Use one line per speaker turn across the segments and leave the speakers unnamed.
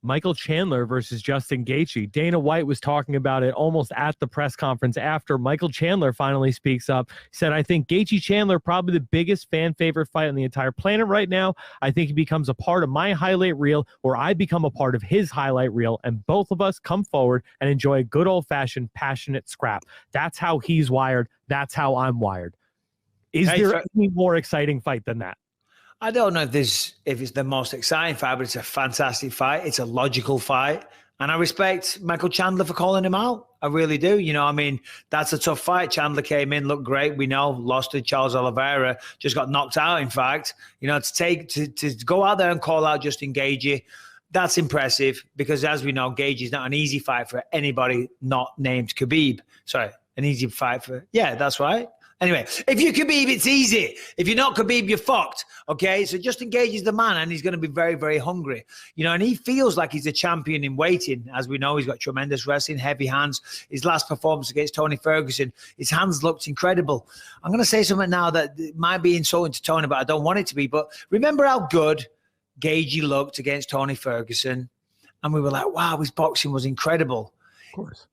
Michael Chandler versus Justin Gaethje. Dana White was talking about it almost at the press conference after Michael Chandler finally speaks up. He said, I think Gaethje Chandler probably the biggest fan favorite fight on the entire planet right now. I think he becomes a part of my highlight reel or I become a part of his highlight reel and both of us come forward and enjoy a good old-fashioned passionate scrap. That's how he's wired. That's how I'm wired. Is there any more exciting fight than that?
I don't know if it's the most exciting fight, but it's a fantastic fight. It's a logical fight. And I respect Michael Chandler for calling him out. I really do. You know, I mean, that's a tough fight. Chandler came in, looked great. We know, lost to Charles Oliveira, just got knocked out, in fact. You know, to go out there and call out Justin Gaethje, that's impressive because, as we know, Gaethje is not an easy fight for anybody not named Khabib. Sorry, an easy fight for, yeah, that's right. Anyway, if you're Khabib, it's easy. If you're not Khabib, you're fucked. Okay, so Justin Gaethje is the man, and he's going to be very, very hungry. You know, and he feels like he's a champion in waiting. As we know, he's got tremendous wrestling, heavy hands. His last performance against Tony Ferguson, his hands looked incredible. I'm going to say something now that might be insulting to Tony, but I don't want it to be. But remember how good Gaethje looked against Tony Ferguson, and we were like, wow, his boxing was incredible.
Of course.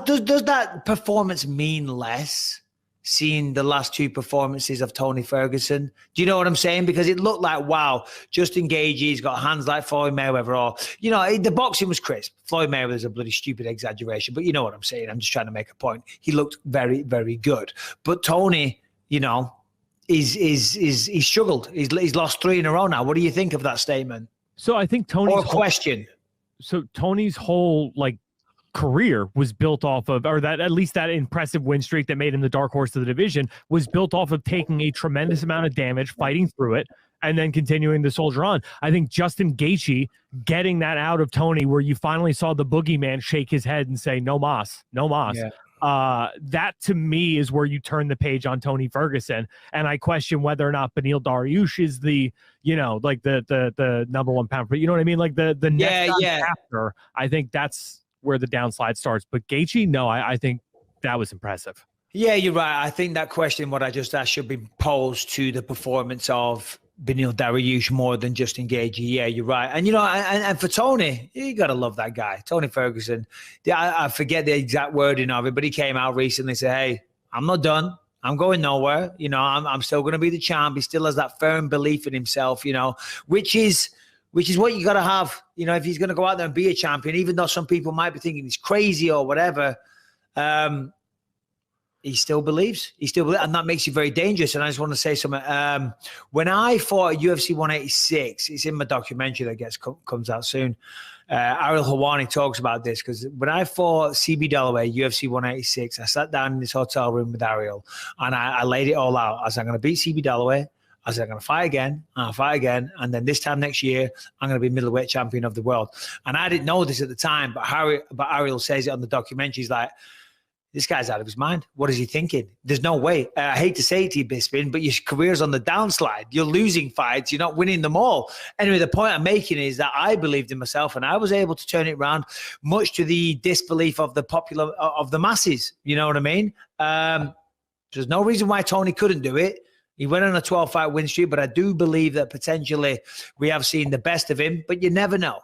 Does that performance mean less? Seeing the last two performances of Tony Ferguson. Do you know what I'm saying? Because it looked like, wow, Justin Gaethje's got hands like Floyd Mayweather. Or, you know, the boxing was crisp. Floyd Mayweather's a bloody stupid exaggeration, but you know what I'm saying. I'm just trying to make a point. He looked very, very good. But Tony, you know, he's struggled. He's lost 3 in a row now. What do you think of that statement?
So I think Tony's
question.
So Tony's whole, like, career was built off of, or that at least that impressive win streak that made him the dark horse of the division was built off of taking a tremendous amount of damage, fighting through it, and then continuing to soldier on. I think Justin Gaethje getting that out of Tony, where you finally saw the boogeyman shake his head and say, no mas, no mas. Yeah. That to me is where you turn the page on Tony Ferguson. And I question whether or not Beneil Dariush is the, you know, like the number one pound, but you know what I mean? Like the next after, I think that's where the downslide starts. But Gaethje, no, I think that was impressive.
Yeah, you're right. I think that question, what I just asked, should be posed to the performance of Beneil Dariush more than Justin Gaethje. Yeah, you're right. And, you know, and for Tony, you got to love that guy, Tony Ferguson. I forget the exact wording of it, but he came out recently and said, hey, I'm not done. I'm going nowhere. You know, I'm still going to be the champ. He still has that firm belief in himself, you know, which is what you got to have, you know, if he's going to go out there and be a champion, even though some people might be thinking he's crazy or whatever, he still believes. And that makes you very dangerous. And I just want to say something. When I fought at UFC 186, it's in my documentary that comes out soon. Ariel Helwani talks about this, because when I fought CB Dalloway, UFC 186, I sat down in this hotel room with Ariel, and I laid it all out. I said, I'm going to beat CB Dalloway. I said, I'm going to fight again, and I'll fight again. And then this time next year, I'm going to be middleweight champion of the world. And I didn't know this at the time, but Ariel says it on the documentary. He's like, this guy's out of his mind. What is he thinking? There's no way. I hate to say it to you, Bisping, but your career's on the downslide. You're losing fights. You're not winning them all. Anyway, the point I'm making is that I believed in myself, and I was able to turn it around, much to the disbelief of the masses. You know what I mean? There's no reason why Tony couldn't do it. He went on a 12-fight win streak, but I do believe that potentially we have seen the best of him, but you never know.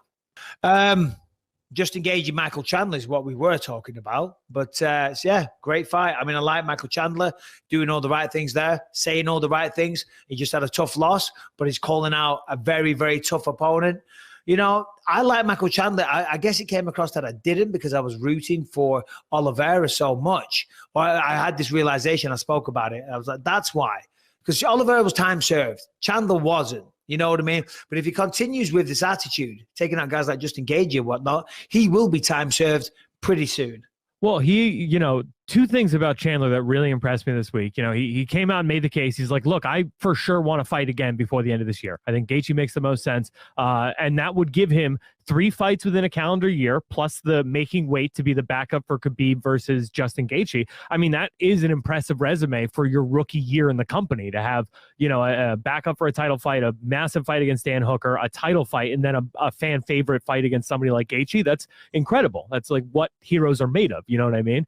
Just engaging Michael Chandler is what we were talking about. But, yeah, great fight. I mean, I like Michael Chandler doing all the right things there, saying all the right things. He just had a tough loss, but he's calling out a very, very tough opponent. You know, I like Michael Chandler. I guess it came across that I didn't, because I was rooting for Oliveira so much. Or I had this realization. I spoke about it. I was like, that's why. Because Oliveira was time served. Chandler wasn't. You know what I mean? But if he continues with this attitude, taking out guys like Justin Gaethje and whatnot, he will be time served pretty soon.
Well, you know, two things about Chandler that really impressed me this week. You know, he came out and made the case. He's like, look, I for sure want to fight again before the end of this year. I think Gaethje makes the most sense. And that would give him 3 fights within a calendar year, plus the making weight to be the backup for Khabib versus Justin Gaethje. I mean, that is an impressive resume for your rookie year in the company, to have, you know, a backup for a title fight, a massive fight against Dan Hooker, a title fight, and then a fan favorite fight against somebody like Gaethje. That's incredible. That's like what heroes are made of. You know what I mean?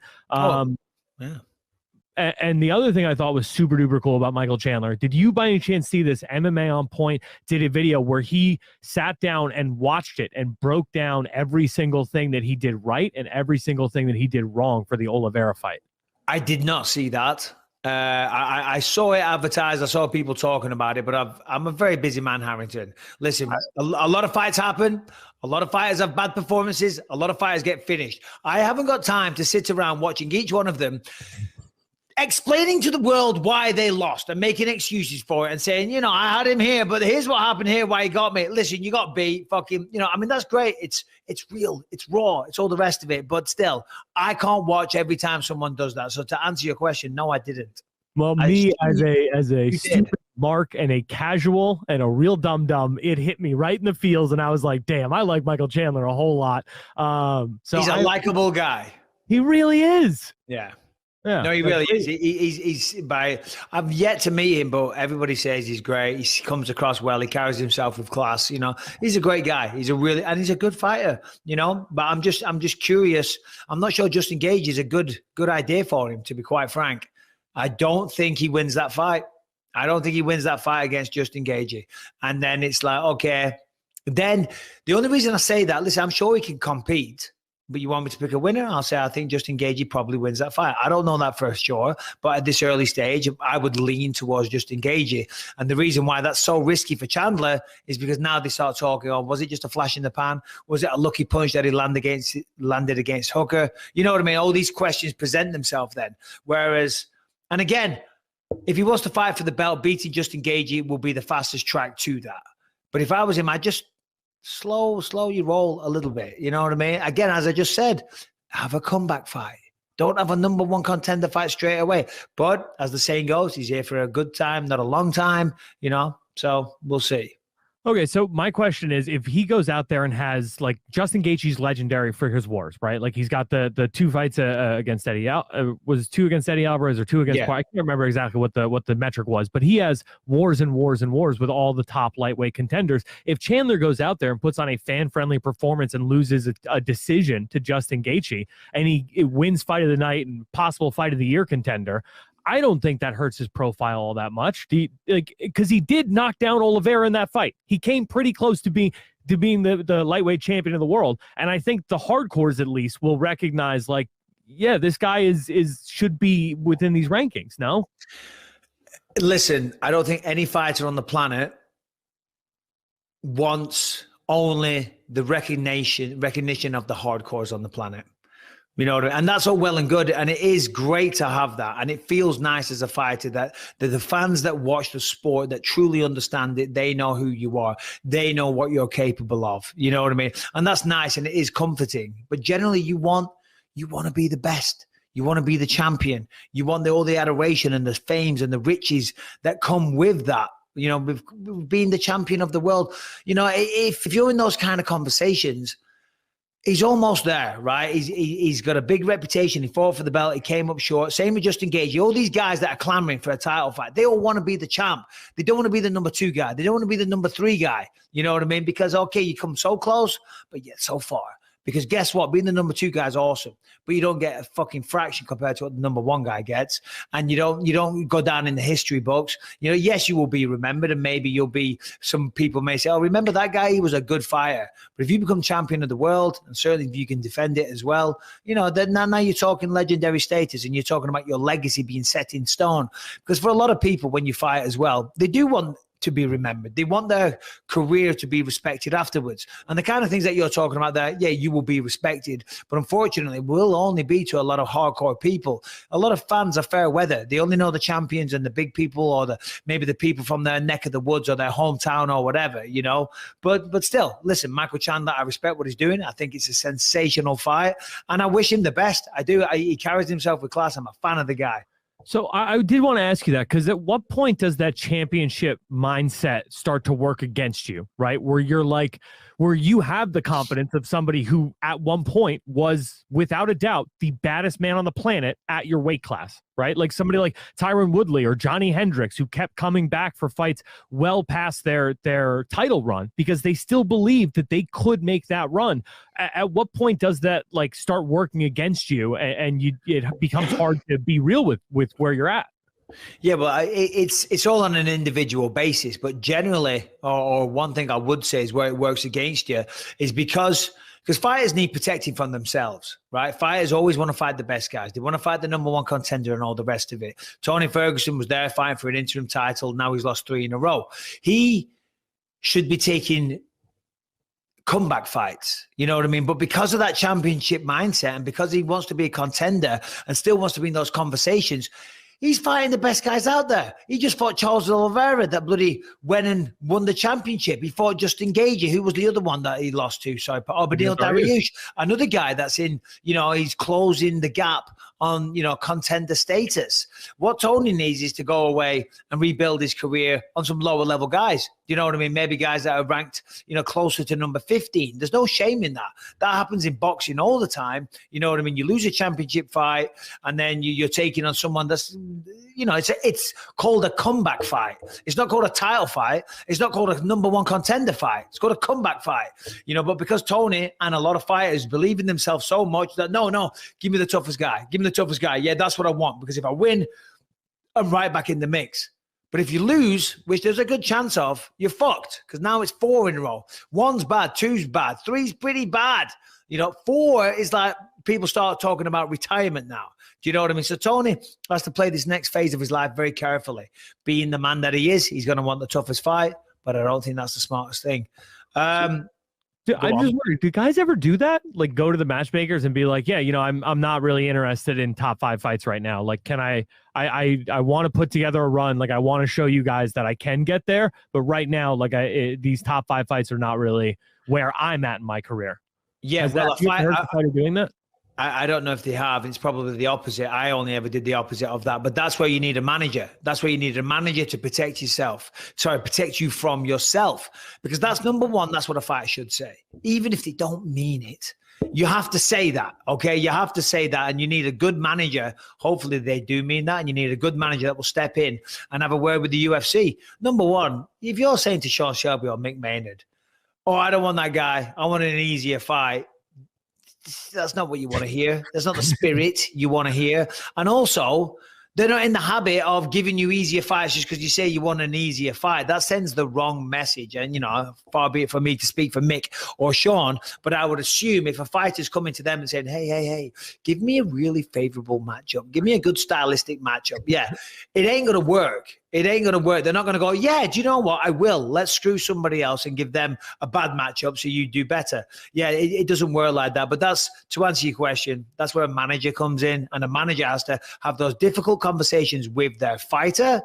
Yeah.
And the other thing I thought was super duper cool about Michael Chandler, did you by any chance see this? MMA On Point did a video where he sat down and watched it and broke down every single thing that he did right and every single thing that he did wrong for the Oliveira fight.
I did not see that. I saw it advertised. I saw people talking about it, but I'm a very busy man, Harrington. Listen, a lot of fights happen. A lot of fighters have bad performances. A lot of fighters get finished. I haven't got time to sit around watching each one of them explaining to the world why they lost and making excuses for it and saying, you know, I had him here, but here's what happened here, why he got me. Listen, you got beat, fucking, you know, I mean, that's great. It's real, it's raw, it's all the rest of it. But still, I can't watch every time someone does that. So to answer your question, no, I didn't.
Well, me as a stupid mark and a casual and a real dum-dum, it hit me right in the feels. And I was like, damn, I like Michael Chandler a whole lot. So
he's a likable guy.
He really is.
Yeah.
Yeah,
no, he really is. I've yet to meet him, but everybody says he's great. He comes across well. He carries himself with class. You know, he's a great guy. He's a good fighter. You know, but I'm just curious. I'm not sure Justin Gaethje is a good idea for him. To be quite frank, I don't think he wins that fight. I don't think he wins that fight against Justin Gaethje. And then it's like, okay. Then the only reason I say that, listen, I'm sure he can compete. But you want me to pick a winner? I'll say I think Justin Gaethje probably wins that fight. I don't know that for sure, but at this early stage, I would lean towards Justin Gaethje. And the reason why that's so risky for Chandler is because now they start talking, oh, was it just a flash in the pan? Was it a lucky punch that he landed against Hooker? You know what I mean? All these questions present themselves then. Whereas, and again, if he was to fight for the belt, beating Justin Gaethje will be the fastest track to that. But if I was him, I'd just slow your roll a little bit. You know what I mean? Again, as I just said, have a comeback fight. Don't have a number one contender fight straight away. But as the saying goes, he's here for a good time, not a long time, you know? So we'll see.
Okay, so my question is, if he goes out there and has, like, Justin Gaethje's legendary for his wars, right? Like, he's got the two fights against Eddie was two against Eddie Alvarez or two against I can't remember exactly what the metric was, but he has wars and wars and wars with all the top lightweight contenders. If Chandler goes out there and puts on a fan-friendly performance and loses a decision to Justin Gaethje, and he wins fight of the night and possible fight of the year contender, I don't think that hurts his profile all that much. Because he did knock down Oliveira in that fight. He came pretty close to being the lightweight champion of the world. And I think the hardcores at least will recognize, like, yeah, this guy should be within these rankings. No?
Listen, I don't think any fighter on the planet wants only the recognition of the hardcores on the planet. You know, and that's all well and good. And it is great to have that. And it feels nice as a fighter that the fans that watch the sport, that truly understand it, they know who you are. They know what you're capable of. You know what I mean? And that's nice and it is comforting. But generally, you want to be the best. You want to be the champion. You want all the adoration and the fames and the riches that come with that. You know, with being the champion of the world. You know, if you're in those kind of conversations, he's almost there, right? He's got a big reputation. He fought for the belt. He came up short. Same with Justin Gaethje. All these guys that are clamoring for a title fight, they all want to be the champ. They don't want to be the number 2 guy. They don't want to be the number 3 guy. You know what I mean? Because, okay, you come so close, but yet so far. Because guess what? Being the number 2 guy is awesome, but you don't get a fucking fraction compared to what the number 1 guy gets. And you don't go down in the history books. You know, yes, you will be remembered, and maybe some people may say, oh, remember that guy? He was a good fighter. But if you become champion of the world, and certainly if you can defend it as well, you know, then now you're talking legendary status, and you're talking about your legacy being set in stone. Because for a lot of people, when you fight as well, they do want to be remembered. They want their career to be respected afterwards. And the kind of things that you're talking about there, yeah, you will be respected. But unfortunately, will only be to a lot of hardcore people. A lot of fans are fair weather. They only know the champions and the big people, or maybe the people from their neck of the woods or their hometown or whatever, you know. But still, listen, Michael Chandler, I respect what he's doing. I think it's a sensational fight. And I wish him the best. I do. He carries himself with class. I'm a fan of the guy.
So I did want to ask you that, because at what point does that championship mindset start to work against you, right? Where you're like, where you have the confidence of somebody who at one point was, without a doubt, the baddest man on the planet at your weight class, right? Like somebody like Tyron Woodley or Johnny Hendricks, who kept coming back for fights well past their title run because they still believed that they could make that run. At what point does that like start working against you, and it becomes hard to be real with where you're at?
Yeah, well, it's all on an individual basis, but generally, or one thing I would say is where it works against you is because fighters need protecting from themselves, right? Fighters always want to fight the best guys. They want to fight the number one contender and all the rest of it. Tony Ferguson was there fighting for an interim title. Now he's lost 3 in a row. He should be taking comeback fights, you know what I mean? But because of that championship mindset and because he wants to be a contender and still wants to be in those conversations, he's fighting the best guys out there. He just fought Charles Oliveira that bloody went and won the championship. He fought Justin Gaethje, who was the other one that he lost to. Sorry, Beneil Dariush, another guy that's in, he's closing the gap on, contender status. What Tony needs is to go away and rebuild his career on some lower level guys. You know what I mean? Maybe guys that are ranked, closer to number 15. There's no shame in that. That happens in boxing all the time. You know what I mean? You lose a championship fight and then you're taking on someone that's, it's called a comeback fight. It's not called a title fight. It's not called a number one contender fight. It's called a comeback fight. But because Tony and a lot of fighters believe in themselves so much that, no, give me the toughest guy. Give me the toughest guy. Yeah, that's what I want. Because if I win, I'm right back in the mix. But if you lose, which there's a good chance of, you're fucked. Because now it's 4 in a row. 1's bad, 2's bad, 3's pretty bad. 4 is like people start talking about retirement now. Do you know what I mean? So Tony has to play this next phase of his life very carefully. Being the man that he is, he's going to want the toughest fight, but I don't think that's the smartest thing. I'm
just wondering, do guys ever do that? Like go to the matchmakers and be like, yeah, I'm not really interested in top 5 fights right now. Like, can I want to put together a run. Like I want to show you guys that I can get there. But right now, like these top 5 fights are not really where I'm at in my career.
Yeah.
Has well, a fighter doing that?
I don't know if they have. It's probably the opposite. I only ever did the opposite of that. But that's where you need a manager. That's where you need a manager to protect yourself. Protect you from yourself. Because that's number one. That's what a fighter should say. Even if they don't mean it. You have to say that, okay? You have to say that, and you need a good manager. Hopefully they do mean that, and you need a good manager that will step in and have a word with the UFC. Number one, if you're saying to Sean Shelby or Mick Maynard, oh, I don't want that guy, I want an easier fight, that's not what you want to hear. That's not the spirit you want to hear. And also, they're not in the habit of giving you easier fights just because you say you want an easier fight. That sends the wrong message. And, far be it for me to speak for Mick or Sean, but I would assume if a fighter's coming to them and saying, hey, give me a really favorable matchup. Give me a good stylistic matchup. Yeah, it ain't going to work. It ain't going to work. They're not going to go, yeah, do you know what? I will. Let's screw somebody else and give them a bad matchup so you do better. Yeah, it doesn't work like that. But that's, to answer your question, that's where a manager comes in. And a manager has to have those difficult conversations with their fighter.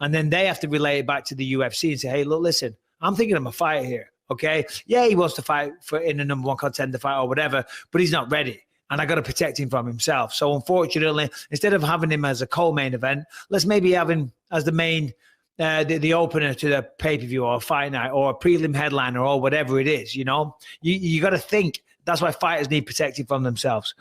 And then they have to relay it back to the UFC and say, hey, look, listen, I'm thinking I'm a fighter here. Okay? Yeah, he wants to fight in a number one contender fight or whatever, but he's not ready. And I got to protect him from himself. So unfortunately, instead of having him as a co-main event, let's maybe have him as the main, the opener to the pay-per-view or a fight night or a prelim headliner or whatever it is. You got to think. That's why fighters need protecting from themselves.